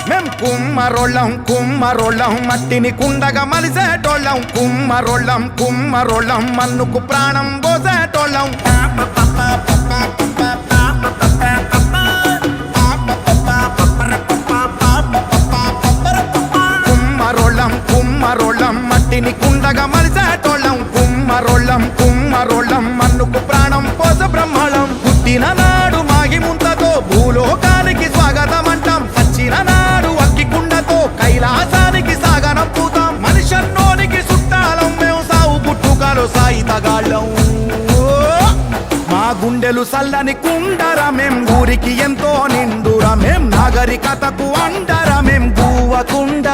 మేం కుమ్మరోళ్ళం కుమ్మరోళ్ళం మట్టిని కుండగా మలిసేటోళ్ళం కుమ్మరోళ్ళం కుమ్మరోళ్ళం మన్నుకు ప్రాణం పోసేటోళ్ళం కుమ్మరోళ్ళం కుమ్మరోళ్ళం మట్టిని కుండగా మలిసేటోళ్ళం కుమ్మరోళ్ళం కుమ్మరోళ్ళం మన్నుకు ప్రాణం పోస బ్రహ్మళం పుట్టిన నాడు మాగి ముంతతో భూలోకానికి స్వాగతం అంటాం సచ్చిన నాడు అగ్గి కుండతో కైలాసానికి సాగనం పూతాం మనిషన్నోనికి చుట్టాలం మేము సావు పుట్టుకలో సాయి తగాళ్ళం మా గుండెలు సల్లని కుండరా మేం ఊరికి ఎంతో నిండురా మేం నాగరికతకు అండరా మేం గువ్వ కుండ